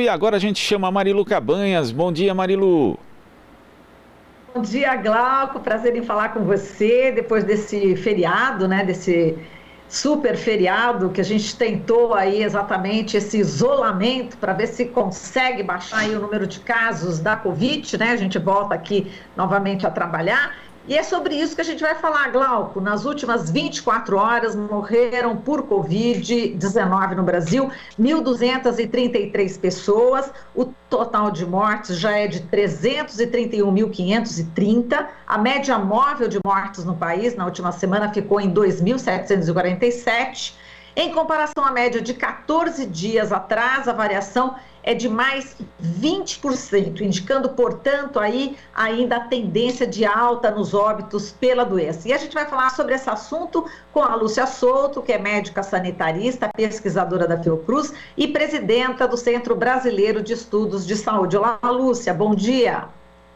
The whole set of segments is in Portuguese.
e agora a gente chama a Marilu Cabanhas. Bom dia, Marilu. Bom dia, Glauco. Prazer em falar com você depois desse feriado, né? Desse super feriado que a gente tentou aí exatamente esse isolamento para ver se consegue baixar aí o número de casos da Covid, né? A gente volta aqui novamente a trabalhar. E é sobre isso que a gente vai falar, Glauco. Nas últimas 24 horas morreram por Covid-19 no Brasil 1.233 pessoas. O total de mortes já é de 331.530. A média móvel de mortes no país na última semana ficou em 2.747. Em comparação à média de 14 dias atrás, a variação é de mais 20%, indicando, portanto, aí ainda a tendência de alta nos óbitos pela doença. E a gente vai falar sobre esse assunto com a Lúcia Souto, que é médica sanitarista, pesquisadora da Fiocruz e presidenta do Centro Brasileiro de Estudos de Saúde. Olá, Lúcia, bom dia.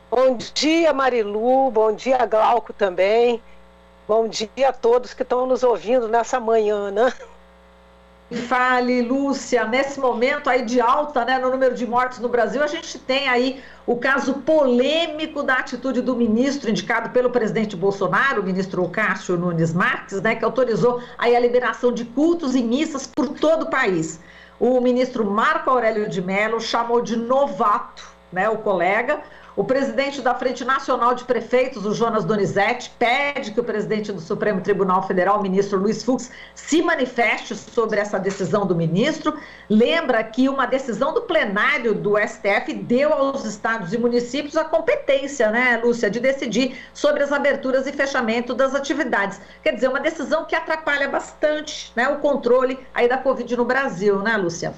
Bom dia, Marilu, bom dia, Glauco também. Bom dia a todos que estão nos ouvindo nessa manhã, né? Fale, Lúcia, nesse momento aí de alta, né, no número de mortes no Brasil, a gente tem aí o caso polêmico da atitude do ministro indicado pelo presidente Bolsonaro, o ministro Cássio Nunes Marques, né, que autorizou aí a liberação de cultos e missas por todo o país. O ministro Marco Aurélio de Mello chamou de novato, né, o colega. O presidente da Frente Nacional de Prefeitos, o Jonas Donizete, pede que o presidente do Supremo Tribunal Federal, o ministro Luiz Fux, se manifeste sobre essa decisão do ministro. Lembra que uma decisão do plenário do STF deu aos estados e municípios a competência, né, Lúcia, de decidir sobre as aberturas e fechamento das atividades. Quer dizer, uma decisão que atrapalha bastante, né, o controle aí da Covid no Brasil, né, Lúcia?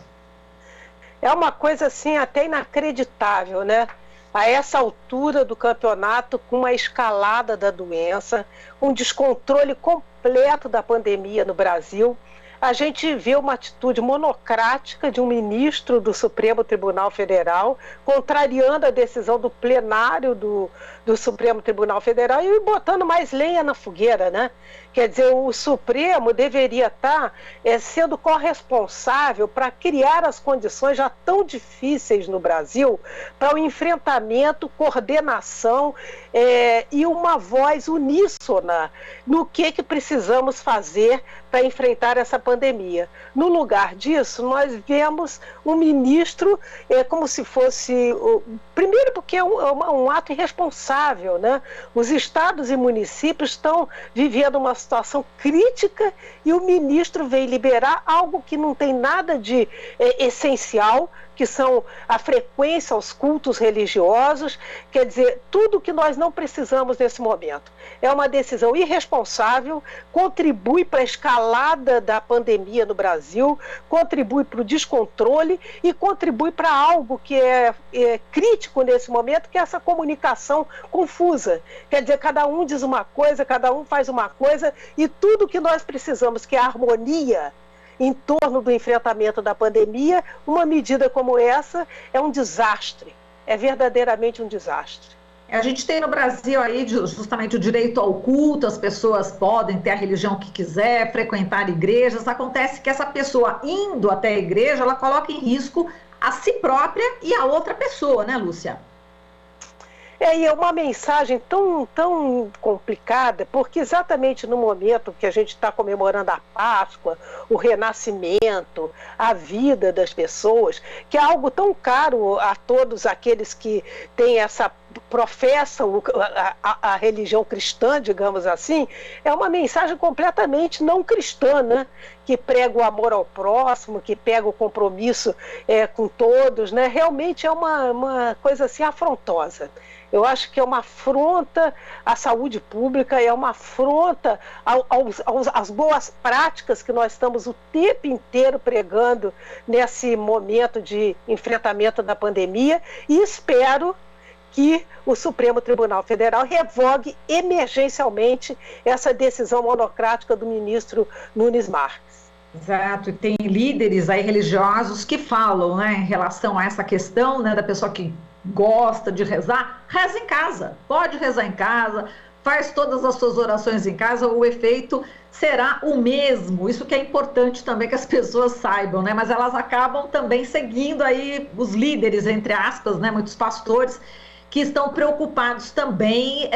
É uma coisa assim até inacreditável, né? A essa altura do campeonato, com uma escalada da doença, um descontrole completo da pandemia no Brasil, a gente vê uma atitude monocrática de um ministro do Supremo Tribunal Federal, contrariando a decisão do plenário do Supremo Tribunal Federal e botando mais lenha na fogueira, né? Quer dizer, o Supremo deveria estar sendo corresponsável para criar as condições já tão difíceis no Brasil para o enfrentamento, coordenação e uma voz uníssona no que precisamos fazer para enfrentar essa pandemia. No lugar disso, nós vemos um ministro como se fosse... Primeiro porque é um ato irresponsável, né? Os estados e municípios estão vivendo uma situação crítica e o ministro vem liberar algo que não tem nada de essencial, que são a frequência aos cultos religiosos, quer dizer, tudo que nós não precisamos nesse momento. É uma decisão irresponsável, contribui para a escalada da pandemia no Brasil, contribui para o descontrole e contribui para algo que é crítico nesse momento, que é essa comunicação confusa. Quer dizer, cada um diz uma coisa, cada um faz uma coisa, e tudo que nós precisamos, que é a harmonia em torno do enfrentamento da pandemia, uma medida como essa é um desastre, é verdadeiramente um desastre. A gente tem no Brasil aí justamente o direito ao culto, as pessoas podem ter a religião que quiser, frequentar igrejas. Acontece que essa pessoa indo até a igreja, ela coloca em risco a si própria e a outra pessoa, né, Lúcia? E é uma mensagem tão complicada, porque exatamente no momento que a gente está comemorando a Páscoa, o renascimento, a vida das pessoas, que é algo tão caro a todos aqueles que têm professam a religião cristã, digamos assim, é uma mensagem completamente não cristã, né? Que prega o amor ao próximo, que pega o compromisso com todos, né? Realmente é uma coisa assim afrontosa. Eu acho que é uma afronta à saúde pública, é uma afronta às boas práticas que nós estamos o tempo inteiro pregando nesse momento de enfrentamento da pandemia, e espero que o Supremo Tribunal Federal revogue emergencialmente essa decisão monocrática do ministro Nunes Marques. Exato, e tem líderes aí religiosos que falam, né, em relação a essa questão, né, da pessoa que gosta de rezar, reza em casa, pode rezar em casa, faz todas as suas orações em casa, o efeito será o mesmo. Isso que é importante também que as pessoas saibam, né? Mas elas acabam também seguindo aí os líderes, entre aspas, né? Muitos pastores que estão preocupados também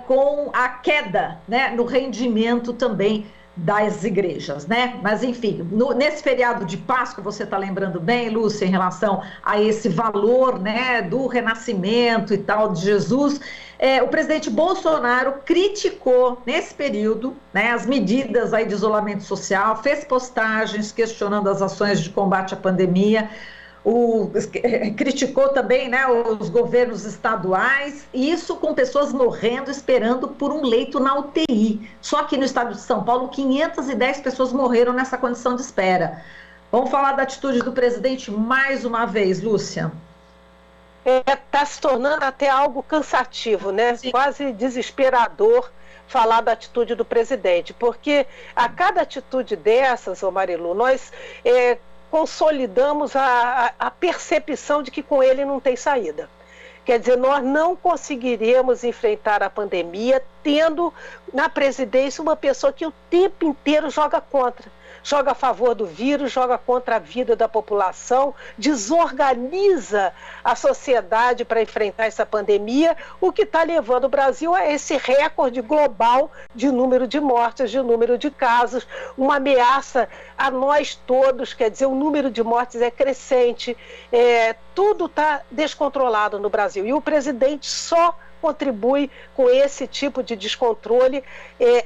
com a queda, né? No rendimento também das igrejas, né? Mas enfim, nesse feriado de Páscoa, você está lembrando bem, Lúcia, em relação a esse valor, né, do renascimento e tal de Jesus, o presidente Bolsonaro criticou nesse período, né, as medidas aí de isolamento social, fez postagens questionando as ações de combate à pandemia. Criticou também, né, os governos estaduais, isso com pessoas morrendo, esperando por um leito na UTI. Só que no estado de São Paulo, 510 pessoas morreram nessa condição de espera. Vamos falar da atitude do presidente mais uma vez, Lúcia. Está se tornando até algo cansativo, né? Sim. Quase desesperador falar da atitude do presidente, porque a cada atitude dessas, ô Marilu, nós consolidamos a percepção de que com ele não tem saída. Quer dizer, nós não conseguiríamos enfrentar a pandemia tendo na presidência uma pessoa que o tempo inteiro joga contra. Joga a favor do vírus, joga contra a vida da população, desorganiza a sociedade para enfrentar essa pandemia, o que está levando o Brasil a esse recorde global de número de mortes, de número de casos, uma ameaça a nós todos, quer dizer, o número de mortes é crescente, tudo está descontrolado no Brasil e o presidente só contribui com esse tipo de descontrole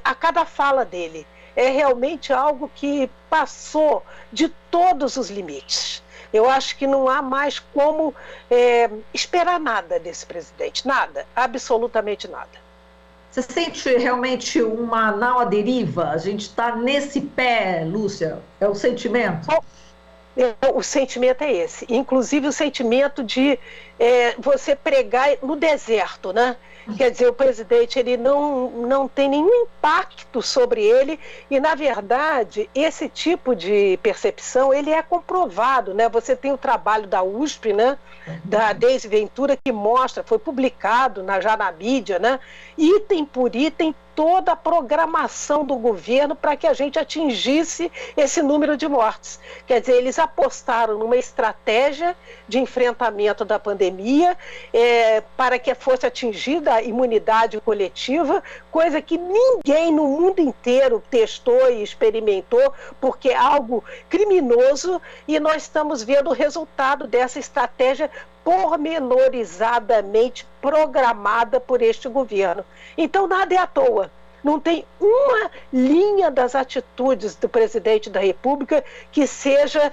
a cada fala dele. É realmente algo que passou de todos os limites. Eu acho que não há mais como esperar nada desse presidente. Nada, absolutamente nada. Você sente realmente uma nau à deriva? A gente está nesse pé, Lúcia? É o sentimento? O sentimento é esse. Inclusive o sentimento de você pregar no deserto, né? Quer dizer, o presidente ele não tem nenhum impacto sobre ele e, na verdade, esse tipo de percepção ele é comprovado, né? Você tem o trabalho da USP, né? Da Deise Ventura, que mostra, foi publicado já na mídia, né? Item por item, toda a programação do governo para que a gente atingisse esse número de mortes. Quer dizer, eles apostaram numa estratégia de enfrentamento da pandemia para que fosse atingida a imunidade coletiva, coisa que ninguém no mundo inteiro testou e experimentou, porque é algo criminoso, e nós estamos vendo o resultado dessa estratégia pormenorizadamente programada por este governo. Então nada é à toa. Não tem uma linha das atitudes do presidente da República que seja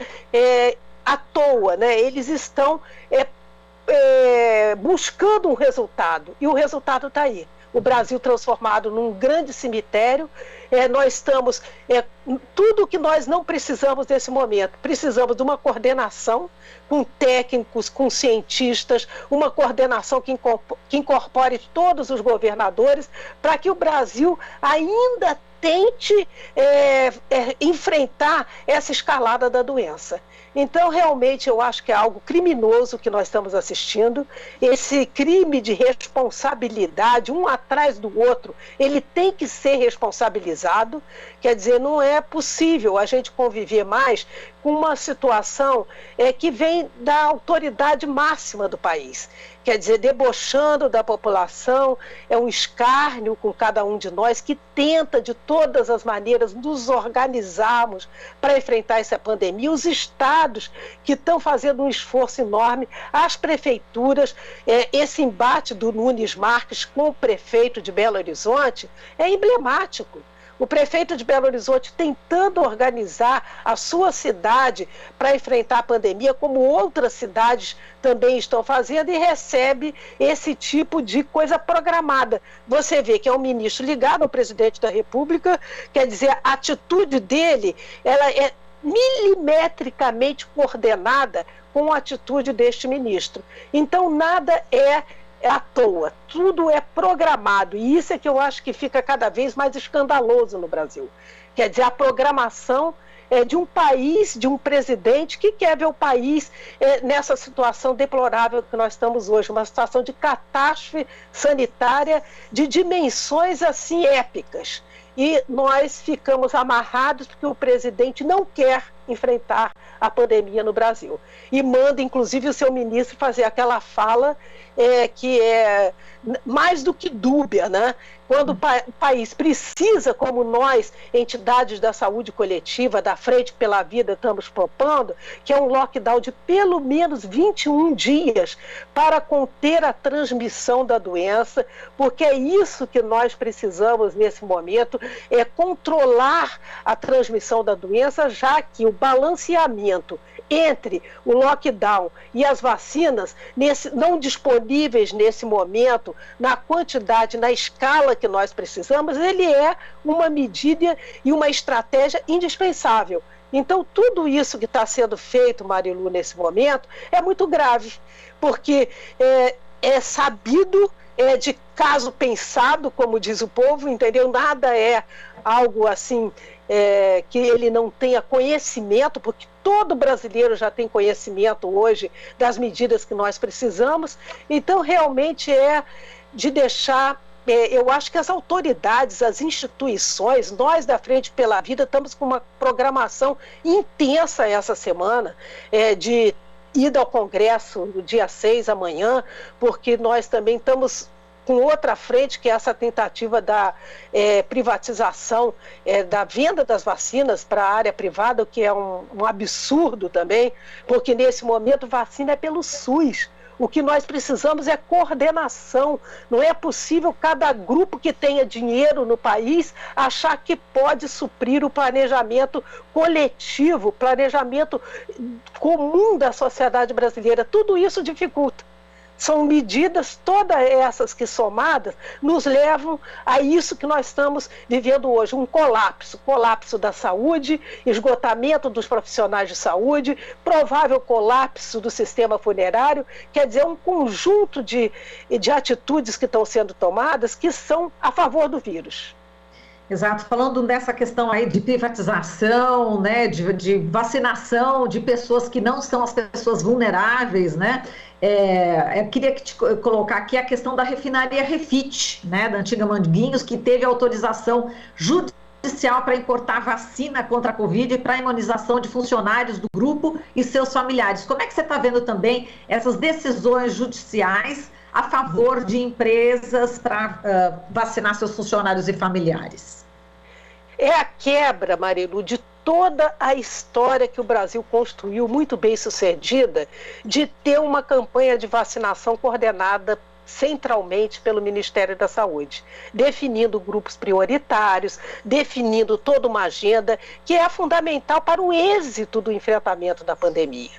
à toa, né? Eles estão buscando um resultado e o resultado está aí. O Brasil transformado num grande cemitério, nós estamos... tudo que nós não precisamos nesse momento. Precisamos de uma coordenação com técnicos, com cientistas, uma coordenação que incorpore todos os governadores para que o Brasil ainda tente enfrentar essa escalada da doença. Então, realmente, eu acho que é algo criminoso que nós estamos assistindo. Esse crime de responsabilidade, um atrás do outro, ele tem que ser responsabilizado. Quer dizer, não é possível a gente conviver mais com uma situação que vem da autoridade máxima do país. Quer dizer, debochando da população, é um escárnio com cada um de nós que tenta de todas as maneiras nos organizarmos para enfrentar essa pandemia. Os estados que estão fazendo um esforço enorme, as prefeituras, esse embate do Nunes Marques com o prefeito de Belo Horizonte é emblemático. O prefeito de Belo Horizonte tentando organizar a sua cidade para enfrentar a pandemia, como outras cidades também estão fazendo, e recebe esse tipo de coisa programada. Você vê que é um ministro ligado ao presidente da República, quer dizer, a atitude dele ela é milimetricamente coordenada com a atitude deste ministro. Então, nada é à toa, tudo é programado, e isso é que eu acho que fica cada vez mais escandaloso no Brasil. Quer dizer, a programação de um país, de um presidente que quer ver o país nessa situação deplorável que nós estamos hoje, uma situação de catástrofe sanitária de dimensões assim épicas. E nós ficamos amarrados porque o presidente não quer enfrentar a pandemia no Brasil. E manda, inclusive, o seu ministro fazer aquela fala que é mais do que dúbia, né? Quando o país precisa, como nós, entidades da saúde coletiva, da Frente pela Vida, estamos propondo, que é um lockdown de pelo menos 21 dias para conter a transmissão da doença, porque é isso que nós precisamos nesse momento, é controlar a transmissão da doença, já que o balanceamento entre o lockdown e as vacinas não disponíveis nesse momento, na quantidade, na escala que nós precisamos, ele é uma medida e uma estratégia indispensável. Então, tudo isso que está sendo feito, Marilu, nesse momento, é muito grave, porque é sabido, é de caso pensado, como diz o povo, entendeu? Nada é algo assim que ele não tenha conhecimento, porque todo brasileiro já tem conhecimento hoje das medidas que nós precisamos. Então, realmente é de deixar... eu acho que as autoridades, as instituições, nós da Frente pela Vida estamos com uma programação intensa essa semana, de ida ao Congresso no dia 6 amanhã, porque nós também estamos com outra frente, que é essa tentativa da privatização, da venda das vacinas para a área privada, o que é um absurdo também, porque nesse momento vacina é pelo SUS. O que nós precisamos é coordenação. Não é possível cada grupo que tenha dinheiro no país achar que pode suprir o planejamento coletivo, o planejamento comum da sociedade brasileira. Tudo isso dificulta. São medidas, todas essas que somadas, nos levam a isso que nós estamos vivendo hoje, um colapso da saúde, esgotamento dos profissionais de saúde, provável colapso do sistema funerário, quer dizer, um conjunto de atitudes que estão sendo tomadas que são a favor do vírus. Exato, falando dessa questão aí de privatização, né, de vacinação de pessoas que não são as pessoas vulneráveis, né, eu queria colocar aqui a questão da refinaria Refit, né, da antiga Manguinhos, que teve autorização judicial para importar vacina contra a Covid e para a imunização de funcionários do grupo e seus familiares. Como é que você está vendo também essas decisões judiciais a favor de empresas para vacinar seus funcionários e familiares? É a quebra, Marilu, de toda a história que o Brasil construiu, muito bem sucedida, de ter uma campanha de vacinação coordenada centralmente pelo Ministério da Saúde, definindo grupos prioritários, definindo toda uma agenda que é fundamental para o êxito do enfrentamento da pandemia.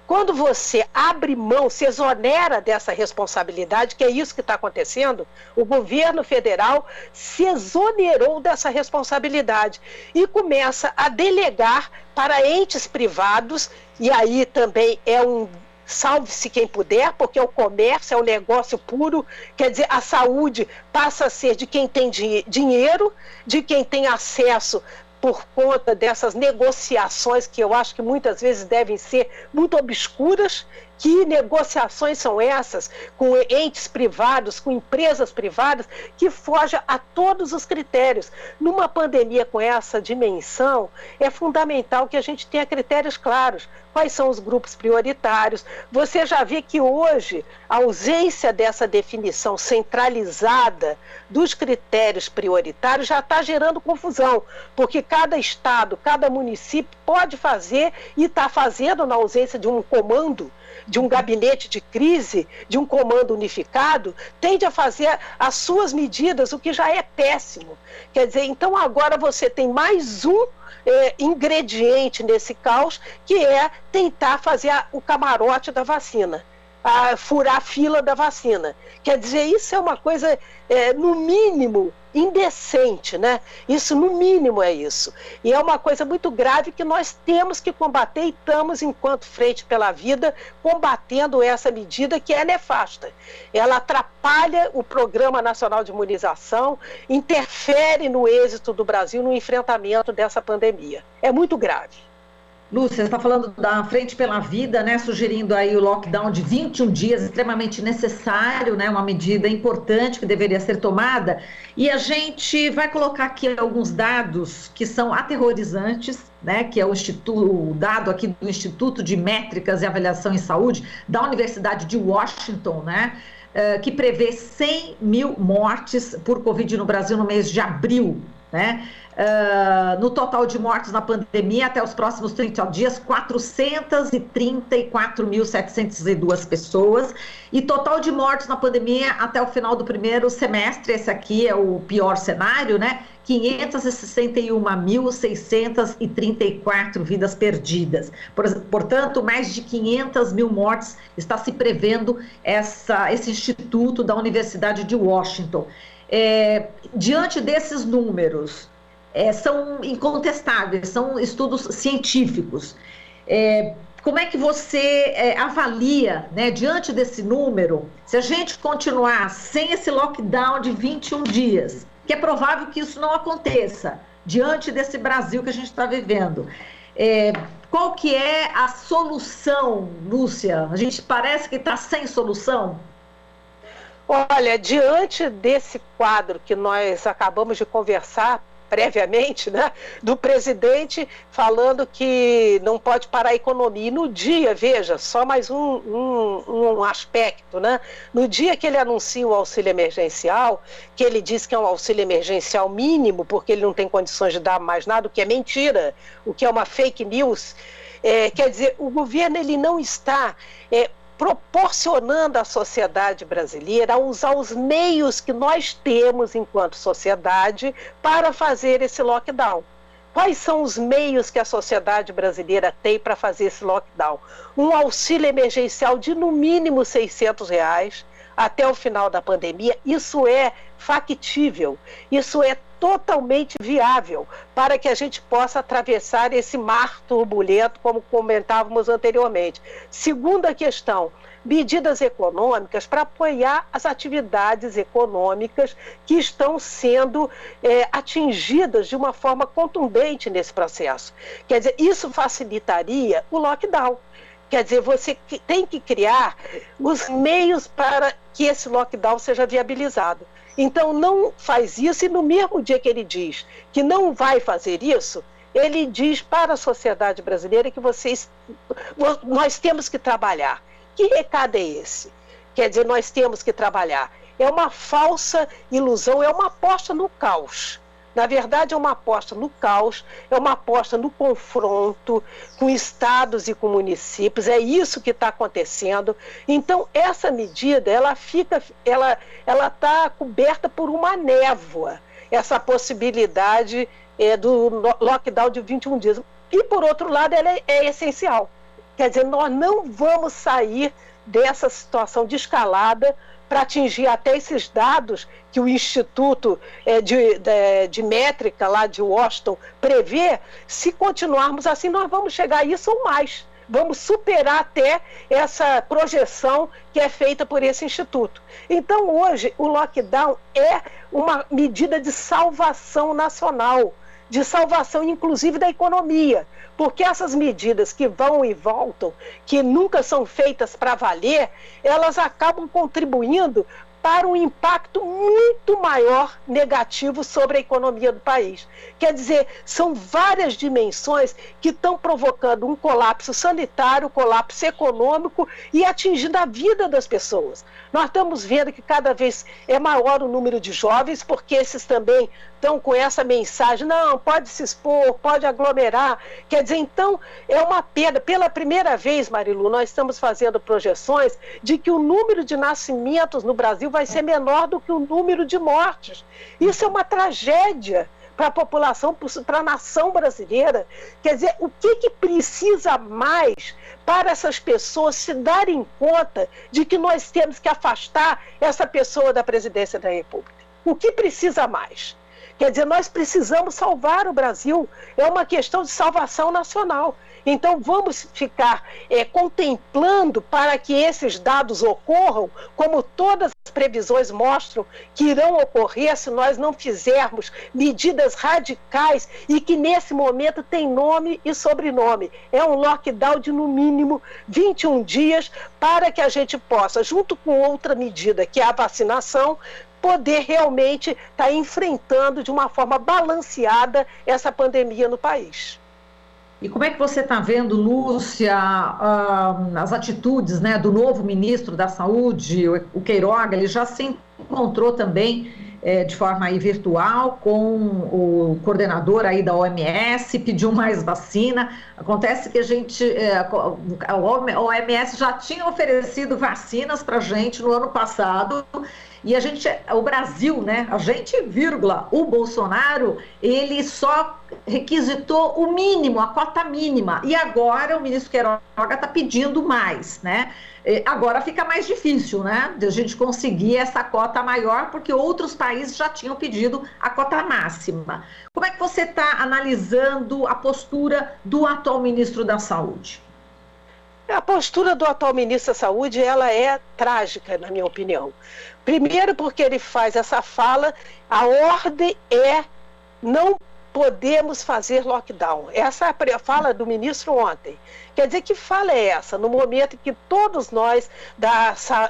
Quando você abre mão, se exonera dessa responsabilidade, que é isso que está acontecendo, o governo federal se exonerou dessa responsabilidade e começa a delegar para entes privados, e aí também é um salve-se quem puder, porque o comércio é um negócio puro, quer dizer, a saúde passa a ser de quem tem dinheiro, de quem tem acesso por conta dessas negociações que eu acho que muitas vezes devem ser muito obscuras. Que negociações são essas com entes privados, com empresas privadas, que fogem a todos os critérios? Numa pandemia com essa dimensão, é fundamental que a gente tenha critérios claros. Quais são os grupos prioritários? Você já vê que hoje a ausência dessa definição centralizada dos critérios prioritários já está gerando confusão, porque cada estado, cada município pode fazer e está fazendo na ausência de um comando, de um gabinete de crise, de um comando unificado, tende a fazer as suas medidas, o que já é péssimo. Quer dizer, então agora você tem mais um ingrediente nesse caos, que é tentar fazer o camarote da vacina. a furar a fila da vacina. Quer dizer, isso é uma coisa, no mínimo, indecente, né? Isso, no mínimo, é isso. E é uma coisa muito grave que nós temos que combater e estamos, enquanto Frente pela Vida, combatendo essa medida que é nefasta. Ela atrapalha o Programa Nacional de Imunização, interfere no êxito do Brasil no enfrentamento dessa pandemia. É muito grave. Lúcia, você está falando da Frente pela Vida, né, sugerindo aí o lockdown de 21 dias, extremamente necessário, né, uma medida importante que deveria ser tomada. E a gente vai colocar aqui alguns dados que são aterrorizantes, né, que é o dado aqui do Instituto de Métricas e Avaliação em Saúde da Universidade de Washington, né, que prevê 100 mil mortes por Covid no Brasil no mês de abril, né? No total de mortes na pandemia, até os próximos 30 dias, 434.702 pessoas. E total de mortes na pandemia até o final do primeiro semestre, esse aqui é o pior cenário, né? 561.634 vidas perdidas. Portanto, mais de 500 mil mortes está se prevendo esse instituto da Universidade de Washington. Diante desses números, são incontestáveis, são estudos científicos. Como é que você avalia, né, diante desse número, se a gente continuar sem esse lockdown de 21 dias, que é provável que isso não aconteça, diante desse Brasil que a gente está vivendo, qual que é a solução, Lúcia? A gente parece que está sem solução. Olha, diante desse quadro que nós acabamos de conversar previamente, né, do presidente falando que não pode parar a economia, e no dia, veja, só mais um aspecto, né, no dia que ele anuncia o auxílio emergencial, que ele diz que é um auxílio emergencial mínimo, porque ele não tem condições de dar mais nada, o que é mentira, o que é uma fake news, quer dizer, o governo ele não está proporcionando à sociedade brasileira a usar os meios que nós temos enquanto sociedade para fazer esse lockdown. Quais são os meios que a sociedade brasileira tem para fazer esse lockdown? Um auxílio emergencial de no mínimo R$600 até o final da pandemia, isso é factível, isso é totalmente viável para que a gente possa atravessar esse mar turbulento, como comentávamos anteriormente. Segunda questão, medidas econômicas para apoiar as atividades econômicas que estão sendo atingidas de uma forma contundente nesse processo. Quer dizer, isso facilitaria o lockdown. Quer dizer, você tem que criar os meios para que esse lockdown seja viabilizado. Então, não faz isso, e no mesmo dia que ele diz que não vai fazer isso, ele diz para a sociedade brasileira que nós temos que trabalhar. Que recado é esse? Quer dizer, nós temos que trabalhar. É uma falsa ilusão, é uma aposta no caos. Na verdade, é uma aposta no caos, é uma aposta no confronto com estados e com municípios, é isso que está acontecendo. Então, essa medida, ela está coberta por uma névoa, essa possibilidade do lockdown de 21 dias. E, por outro lado, ela é essencial. Quer dizer, nós não vamos sair dessa situação de escalada para atingir até esses dados que o Instituto de Métrica lá de Washington prevê. Se continuarmos assim, nós vamos chegar a isso ou mais. Vamos superar até essa projeção que é feita por esse instituto. Então, hoje, o lockdown é uma medida de salvação nacional, de salvação, inclusive, da economia. Porque essas medidas que vão e voltam, que nunca são feitas para valer, elas acabam contribuindo para um impacto muito maior negativo sobre a economia do país. Quer dizer, são várias dimensões que estão provocando um colapso sanitário, colapso econômico e atingindo a vida das pessoas. Nós estamos vendo que cada vez é maior o número de jovens, porque esses também estão com essa mensagem, não, pode se expor, pode aglomerar. Quer dizer, então, é uma perda. Pela primeira vez, Marilu, nós estamos fazendo projeções de que o número de nascimentos no Brasil vai ser menor do que o número de mortes. Isso é uma tragédia para a população, para a nação brasileira. Quer dizer, o que precisa mais para essas pessoas se darem conta de que nós temos que afastar essa pessoa da presidência da República? O que precisa mais? Quer dizer, nós precisamos salvar o Brasil, é uma questão de salvação nacional. Então vamos ficar contemplando para que esses dados ocorram, como todas as previsões mostram que irão ocorrer se nós não fizermos medidas radicais e que nesse momento tem nome e sobrenome. É um lockdown de no mínimo 21 dias para que a gente possa, junto com outra medida que é a vacinação, poder realmente estar enfrentando de uma forma balanceada essa pandemia no país. E como é que você está vendo, Lúcia, as atitudes, né, do novo ministro da Saúde, o Queiroga? Ele já se encontrou também de forma aí virtual com o coordenador aí da OMS, pediu mais vacina. Acontece que a OMS já tinha oferecido vacinas para a gente no ano passado. E o Brasil, né, o Bolsonaro, ele só requisitou o mínimo, a cota mínima. E agora o ministro Queiroga está pedindo mais, né? Agora fica mais difícil, né, de a gente conseguir essa cota maior, porque outros países já tinham pedido a cota máxima. Como é que você está analisando a postura do atual ministro da Saúde? A postura do atual ministro da Saúde, ela é trágica, na minha opinião. Primeiro porque ele faz essa fala, a ordem é não podemos fazer lockdown. Essa é a fala do ministro ontem. Quer dizer, que fala é essa? No momento em que todos nós,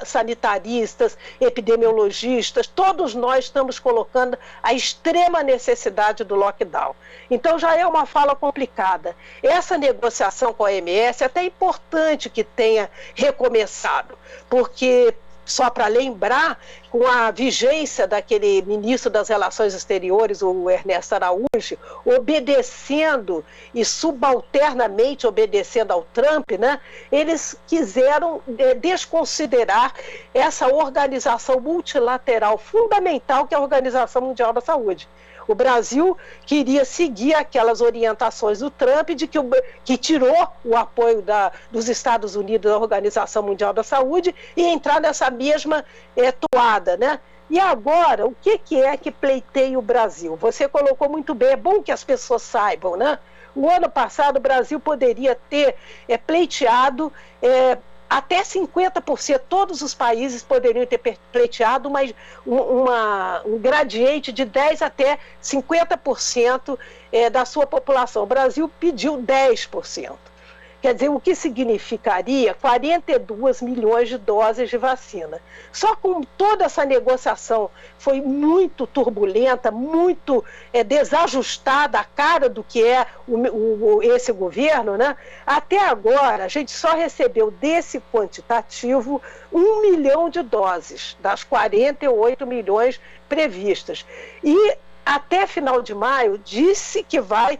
sanitaristas, epidemiologistas, todos nós estamos colocando a extrema necessidade do lockdown. Então já é uma fala complicada. Essa negociação com a OMS é até importante que tenha recomeçado, porque só para lembrar, com a vigência daquele ministro das Relações Exteriores, o Ernesto Araújo, obedecendo e subalternamente obedecendo ao Trump, né, eles quiseram desconsiderar essa organização multilateral fundamental que é a Organização Mundial da Saúde. O Brasil queria seguir aquelas orientações do Trump que tirou o apoio dos Estados Unidos da Organização Mundial da Saúde e entrar nessa mesma toada, né? E agora, o que é que pleiteia o Brasil? Você colocou muito bem, é bom que as pessoas saibam, né? O ano passado o Brasil poderia ter pleiteado até 50%, todos os países poderiam ter pleiteado um gradiente de 10% até 50% da sua população. O Brasil pediu 10%. Quer dizer, o que significaria 42 milhões de doses de vacina. Só com toda essa negociação foi muito turbulenta, muito desajustada a cara do que é esse governo, né? Até agora, a gente só recebeu desse quantitativo 1 milhão de doses, das 48 milhões previstas. E até final de maio, disse que vai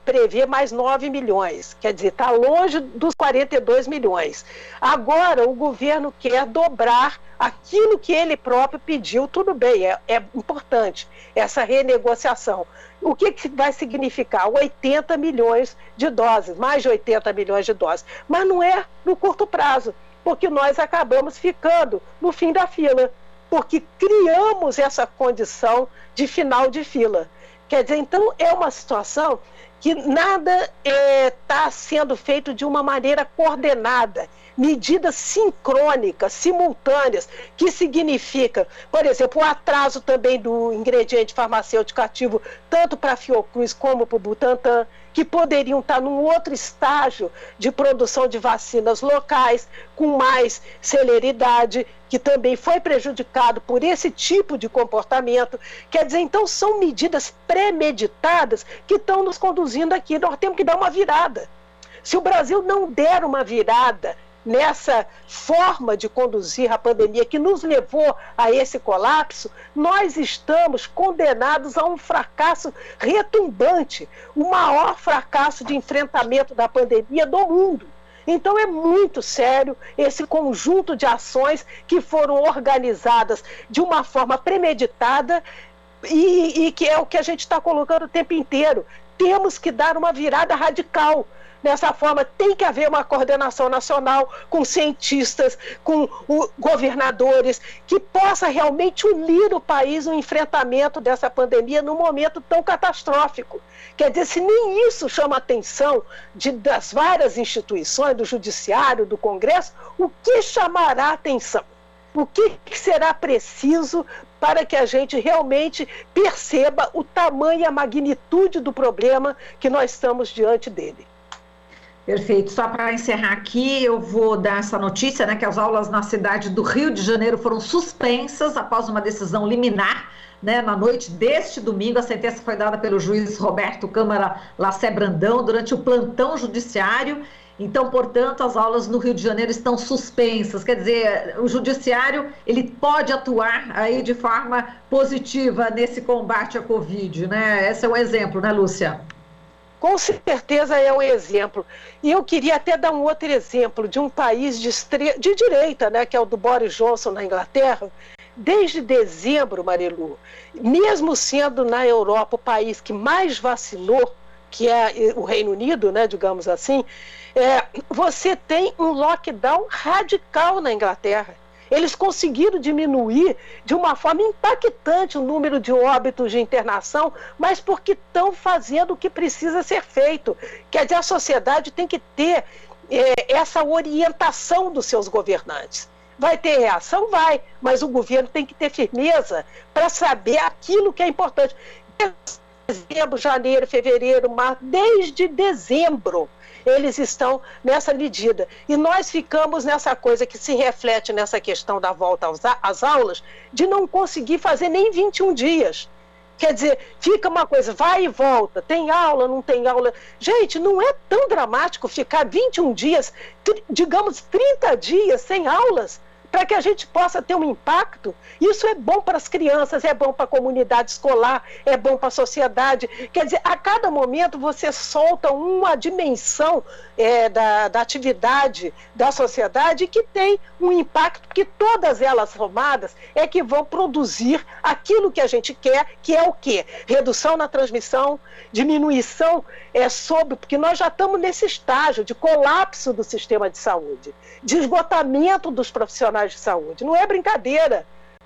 prever mais 9 milhões. Quer dizer, está longe dos 42 milhões. Agora, o governo quer dobrar aquilo que ele próprio pediu. Tudo bem, é importante essa renegociação. O que vai significar? 80 milhões de doses, mais de 80 milhões de doses. Mas não é no curto prazo, porque nós acabamos ficando no fim da fila, porque criamos essa condição de final de fila. Quer dizer, então é uma situação que nada está sendo feito de uma maneira coordenada, medidas sincrônicas, simultâneas, que significa, por exemplo, o atraso também do ingrediente farmacêutico ativo, tanto para a Fiocruz como para o Butantan, que poderiam estar num outro estágio de produção de vacinas locais, com mais celeridade, que também foi prejudicado por esse tipo de comportamento. Quer dizer, então, são medidas premeditadas que estão nos conduzindo aqui. Nós temos que dar uma virada. Se o Brasil não der uma virada nessa forma de conduzir a pandemia que nos levou a esse colapso, nós estamos condenados a um fracasso retumbante, o maior fracasso de enfrentamento da pandemia do mundo. Então é muito sério esse conjunto de ações que foram organizadas de uma forma premeditada, e que é o que a gente está colocando o tempo inteiro. Temos que dar uma virada radical. Dessa forma, tem que haver uma coordenação nacional com cientistas, com governadores, que possa realmente unir o país no enfrentamento dessa pandemia num momento tão catastrófico. Quer dizer, se nem isso chama a atenção das várias instituições, do Judiciário, do Congresso, o que chamará a atenção? O que será preciso para que a gente realmente perceba o tamanho e a magnitude do problema que nós estamos diante dele? Perfeito. Só para encerrar aqui, eu vou dar essa notícia, né, que as aulas na cidade do Rio de Janeiro foram suspensas após uma decisão liminar, né, na noite deste domingo. A sentença foi dada pelo juiz Roberto Câmara Lassé Brandão durante o plantão judiciário. Então, portanto, as aulas no Rio de Janeiro estão suspensas. Quer dizer, o judiciário ele pode atuar aí de forma positiva nesse combate à Covid, né? Esse é um exemplo, né, Lúcia? Com certeza é um exemplo. E eu queria até dar um outro exemplo de um país de direita, né, que é o do Boris Johnson na Inglaterra. Desde dezembro, Marilu, mesmo sendo na Europa o país que mais vacinou, que é o Reino Unido, né, digamos assim, você tem um lockdown radical na Inglaterra. Eles conseguiram diminuir de uma forma impactante o número de óbitos de internação, mas porque estão fazendo o que precisa ser feito. Quer dizer, a sociedade tem que ter essa orientação dos seus governantes. Vai ter reação? Vai, mas o governo tem que ter firmeza para saber aquilo que é importante. Dezembro, janeiro, fevereiro, março, desde dezembro, eles estão nessa medida. E nós ficamos nessa coisa que se reflete nessa questão da volta às aulas, de não conseguir fazer nem 21 dias. Quer dizer, fica uma coisa, vai e volta, tem aula, não tem aula. Gente, não é tão dramático ficar 21 dias, digamos 30 dias sem aulas, para que a gente possa ter um impacto. Isso é bom para as crianças, é bom para a comunidade escolar, é bom para a sociedade. Quer dizer, a cada momento você solta uma dimensão da atividade da sociedade que tem um impacto, que todas elas somadas é que vão produzir aquilo que a gente quer, que é o quê? Redução na transmissão, diminuição porque nós já estamos nesse estágio de colapso do sistema de saúde, de esgotamento dos profissionais de saúde. Não é brincadeira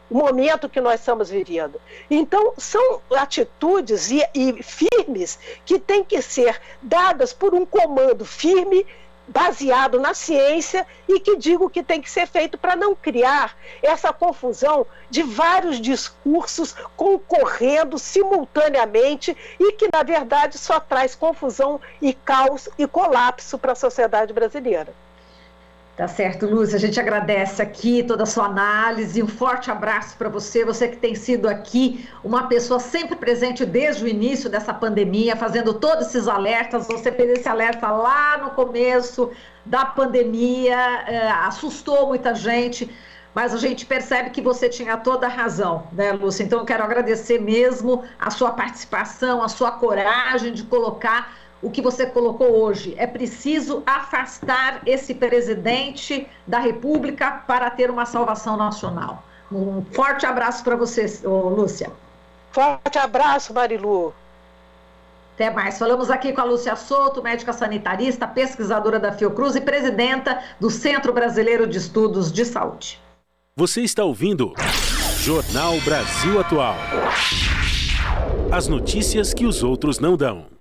o momento que nós estamos vivendo. Então, são atitudes e firmes que têm que ser dadas por um comando firme, baseado na ciência, e que digo que tem que ser feito para não criar essa confusão de vários discursos concorrendo simultaneamente e que, na verdade, só traz confusão e caos e colapso para a sociedade brasileira. Tá certo, Lúcia, a gente agradece aqui toda a sua análise, um forte abraço para você que tem sido aqui uma pessoa sempre presente desde o início dessa pandemia, fazendo todos esses alertas. Você fez esse alerta lá no começo da pandemia, assustou muita gente, mas a gente percebe que você tinha toda a razão, né, Lúcia? Então eu quero agradecer mesmo a sua participação, a sua coragem de colocar o que você colocou hoje. É preciso afastar esse presidente da República para ter uma salvação nacional. Um forte abraço para você, Lúcia. Forte abraço, Marilu. Até mais. Falamos aqui com a Lúcia Souto, médica sanitarista, pesquisadora da Fiocruz e presidenta do Centro Brasileiro de Estudos de Saúde. Você está ouvindo Jornal Brasil Atual. As notícias que os outros não dão.